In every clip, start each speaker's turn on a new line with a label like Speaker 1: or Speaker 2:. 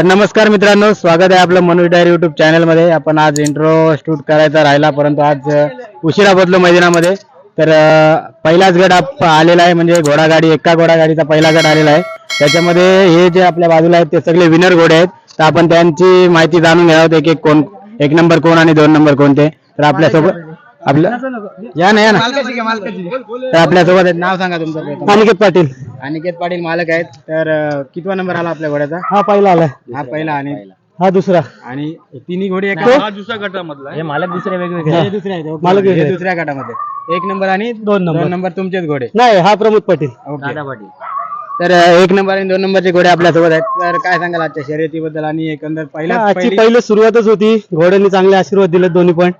Speaker 1: तर नमस्कार मित्रांनो, स्वागत आहे आपलं मनोज डायरी युट्यूब चॅनल मध्ये. आपण आज इंट्रो शूट करायचा राहिला, परंतु आज उशिरा पोहोचलो मैदानामध्ये. तर पहिलाच गट आलेला आहे, म्हणजे घोडागाडी, एका घोडागाडीचा पहिला गट आलेला आहे. त्याच्यामध्ये हे जे आपल्या बाजूला आहेत ते सगळे विनर घोडे आहेत. तर आपण त्यांची माहिती जाणून घेणार आहोत, एक नंबर कोण आणि 2 नंबर कोणते. तर आपल्यासोबत या ना तर आपल्यासोबत नाव सांगा तुमचं.
Speaker 2: अनिकेत पाटील.
Speaker 1: अनिकेत पाटील मालक आहेत. तर कितवा नंबर आला आपल्या घोड्याचा?
Speaker 2: हा पहिला आलाय.
Speaker 1: हा पहिला आणि
Speaker 2: हा दुसरा.
Speaker 1: आणि तिन्ही घोडे एका
Speaker 3: हा दुसऱ्या गटामधला
Speaker 1: हे मालक दुसरे वेगवेगळे
Speaker 2: हे
Speaker 1: दुसरे आहेत.
Speaker 2: मालक वेगळे.
Speaker 1: हे दुसऱ्या गटामध्ये 1 नंबर आणि
Speaker 2: 2 नंबर.
Speaker 1: 2 नंबर तुमचेच घोडे.
Speaker 2: नाही, हा प्रमोद पाटील.
Speaker 1: दादा पाटील. तर 1 नंबर आणि 2 नंबरचे घोडे आपल्यासोबत आहेत. तर काय सांगाल आजच्या शर्यतीबद्दल आणि एकंदर
Speaker 2: आजची पहिली सुरुवातच होती. घोड्यांनी चांगले आशीर्वाद दिले, दोन्ही पण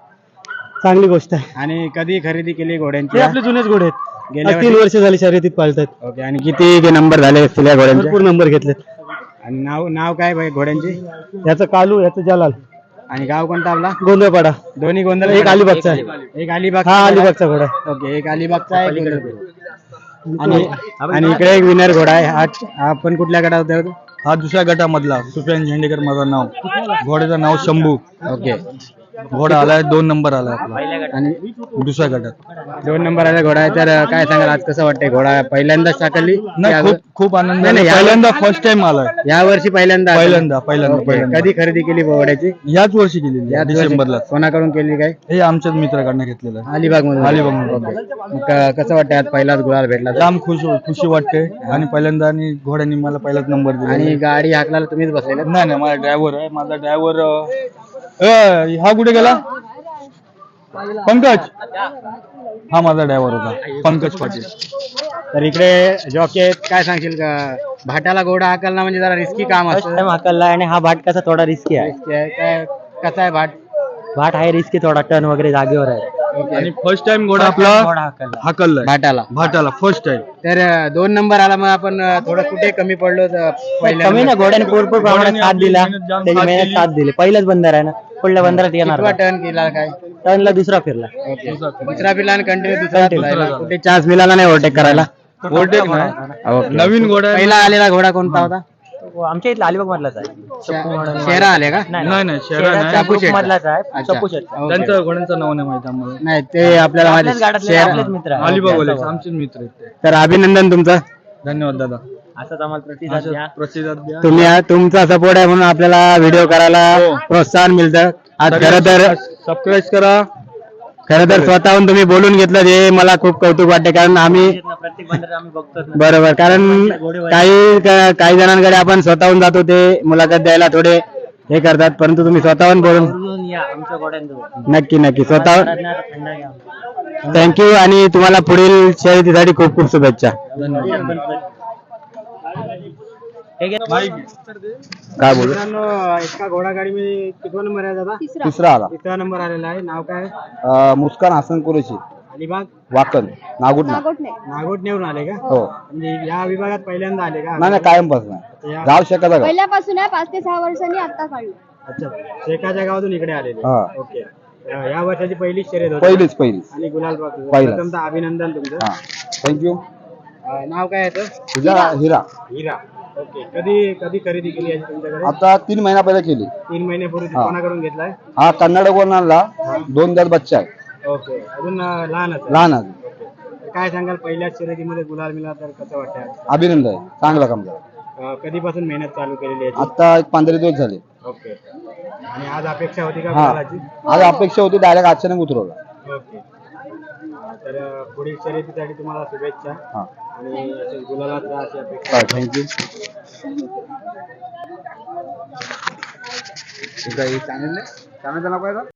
Speaker 2: चांगली गोष्ट आहे.
Speaker 1: आणि कधी खरेदी केली घोड्यांची?
Speaker 2: हे आपले जुनेच घोडे आहेत.
Speaker 1: गेल्या
Speaker 2: 3 वर्ष झाली शर्यतीत पाळतात.
Speaker 1: ओके. आणि किती नंबर झाले असतील या घोड्यांचे?
Speaker 2: भरपूर नंबर घेतलेत.
Speaker 1: आणि नाव नाव काय भाई घोड्यांची?
Speaker 2: याचं कालू, याचं जलाल.
Speaker 1: आणि गाव कोणता आपला?
Speaker 2: गोंधळपाडा.
Speaker 1: दोन्ही गोंधळ.
Speaker 2: एक अलिबागचा आहे.
Speaker 1: एक अलिबाग.
Speaker 2: हा अलिबागचा घोडा.
Speaker 1: ओके. एक अलिबागचा आहे, एक गोंधळपूर. आणि इकडे एक विनर घोडा आहे. हा आपण कुठल्या गटात आहोत?
Speaker 3: हा दुसऱ्या गटामधला सुफियान झेंडेकर माझं नाव. घोड्याचं नाव शंभू.
Speaker 1: ओके.
Speaker 3: घोडा आलाय 2 नंबर आलाय आपला
Speaker 1: आणि
Speaker 3: दुसऱ्या गटात
Speaker 1: 2 नंबरचा घोडा आहे. तर काय सांगाल आज कसं वाटतंय? घोडा पहिल्यांदाच टाकली?
Speaker 3: नाही, खूप खूप आनंद
Speaker 1: नाही,
Speaker 3: आहे. पहिल्यांदा फर्स्ट टाइम आलाय.
Speaker 1: या वर्षी पहिल्यांदा?
Speaker 3: पहिल्यांदा.
Speaker 1: कधी खरेदी केली घोड्याची?
Speaker 3: याच वर्षी केलेली आहे, डिसेंबरला.
Speaker 1: कोणाकडून केली काय?
Speaker 3: हे आमच्याच मित्राकडनं घेतलेलं आहे.
Speaker 1: अलिबाग मधून.
Speaker 3: अलिबागमधून.
Speaker 1: कसं वाटतंय आज पहिलाच गुलाल भेटला?
Speaker 3: जाम खुशी वाटते. आणि पहिल्यांदा आणि घोड्यांनी मला पहिलाच नंबर दिला.
Speaker 1: आणि गाडी हाकला तुम्हीच बसलेला?
Speaker 3: नाही नाही, माझा ड्रायव्हर आहे. माझा ड्रायव्हर हा कुठे गेला? पंकज. हा माझा ड्रायव्हर होता, पंकज पाटील.
Speaker 1: तर इकडे जॉकी आहेत. काय सांगशील का? भाटाला घोडा हाकलणं म्हणजे जरा रिस्की काम असतं.
Speaker 2: हाकलला आणि हा भाट कसा थोडा रिस्की आहे.
Speaker 1: काय कसा आहे भाट?
Speaker 2: भाट आहे रिस्की थोडा, टर्न वगैरे जागेवर आहे.
Speaker 3: आणि फर्स्ट टाइम घोडा आपला हाकललाय भाटाला फर्स्ट टाइम.
Speaker 1: तर 2 नंबर आला. मग आपण थोडं कुठे कमी पडलो?
Speaker 2: कमी ना, घोड्याने भरपूर प्रमाणात साथ दिला. त्याची मेहनत साथ दिली. पहिलाच बंदर आहे ना, पुढल्या बंदरात येणार.
Speaker 1: टर्न केला काय?
Speaker 2: टर्नला दुसरा फिरला.
Speaker 1: दुसरा फिरला आणि कंटिन्यू दुसरा. कुठे चान्स मिळाला नाही ओव्हरटेक करायला?
Speaker 3: ओव्हरटेक नाही. नवीन घोडा.
Speaker 1: पहिला आलेला घोडा कोणता होता?
Speaker 2: आमच्या इथला अलिबाग मधलाच आहे.
Speaker 1: शेरा आले का?
Speaker 3: नाही शहरा नाही.
Speaker 2: मधलाच आहे.
Speaker 3: त्यांचं घोड्यांचं नाव नाही माहिती आम्हाला.
Speaker 1: नाही, ते आपल्याला माहिती.
Speaker 2: मित्र आहे.
Speaker 3: अलिबागवाले आमचेच मित्र आहेत ते.
Speaker 1: तर अभिनंदन तुमचं.
Speaker 3: धन्यवाद दादा.
Speaker 2: असंच आम्हाला प्रतिसाद द्या.
Speaker 3: प्रतिसाद द्या.
Speaker 1: तुम्ही तुमचा सपोर्ट आहे म्हणून आपल्याला व्हिडिओ करायला प्रोत्साहन मिळतं. आज
Speaker 3: सबस्क्राईब करा.
Speaker 1: खरं तर स्वतःहून तुम्ही बोलून घेतलं, हे मला खूप कौतुक वाटते. कारण आम्ही
Speaker 2: प्रत्येक बंदर आम्ही बघतो.
Speaker 1: बरोबर, कारण काही जणांकडे आपण स्वतःहून जातो, ते मुलाखत द्यायला थोडे हे करतात, परंतु तुम्ही स्वतःहून बोलून
Speaker 2: या आमच्या घोड्यांजवळ.
Speaker 1: नक्की स्वतः. थँक्यू. आणि तुम्हाला पुढील शर्यतीसाठी खूप खूप शुभेच्छा. काय बोलू? एका घोडागाडी मध्ये कितवा नंबर आहे दादा?
Speaker 4: तिसरा आला.
Speaker 1: 3रा नंबर आलेला आहे. नाव काय?
Speaker 4: मुस्कान हसन कुरेशी,
Speaker 1: अलिबाग
Speaker 4: वाकण, नागुटणे.
Speaker 1: नागोठणेवरून आले का?
Speaker 4: हो.
Speaker 1: म्हणजे या विभागात पहिल्यांदा आले का?
Speaker 4: नाही कायमपासून आहे. गाव शेकाचा गाव.
Speaker 5: पहिल्यापासून आहे. 5 ते 6 वर्षांनी आता काढलं.
Speaker 1: अच्छा. शेकाच्या गावातून इकडे आलेले.
Speaker 4: हा.
Speaker 1: ओके. या वर्षाची पहिली शर्यत होती.
Speaker 4: पहिलीच.
Speaker 1: आणि गुलाल प्राप्त.
Speaker 4: पहिलाच.
Speaker 1: प्रथमतः अभिनंदन तुमचं.
Speaker 4: हा, थँक्यू.
Speaker 1: नाव काय आहे?
Speaker 4: हिरा.
Speaker 1: हिरा. ओके. कधी खरेदी केली आहे तुमच्याकडे?
Speaker 4: आता 3 महिना पहिला केली.
Speaker 1: 3 महिन्यापूर्वी.
Speaker 4: हा.
Speaker 1: कोणाकडून घेतलाय?
Speaker 4: हा कर्नाटकवरून आणला. 2 दात बच्चा आहे.
Speaker 1: ओके. अजून लहान आहे.
Speaker 4: लहान आहे.
Speaker 1: ओके. काय सांगाल, पहिल्याच शर्यतीमध्ये गुलाल मिळाला तर कसं वाटतं?
Speaker 4: अभिनंदन आहे, चांगला काम झालं.
Speaker 1: कधीपासून मेहनत चालू केलेली आहे?
Speaker 4: आता एक 15 दिवस झाले.
Speaker 1: ओके. आणि आज अपेक्षा होती का
Speaker 4: हा,
Speaker 1: गुलालाची?
Speaker 4: आज अपेक्षा होती, डायरेक्ट अचानक उतरवला.
Speaker 1: ओके. तर पुढील शर्यतीसाठी तुम्हाला शुभेच्छा.
Speaker 4: हा,
Speaker 1: आणि गुलालाचा अशी अपेक्षा.
Speaker 4: थँक्यू.
Speaker 1: चॅनल नाव काय?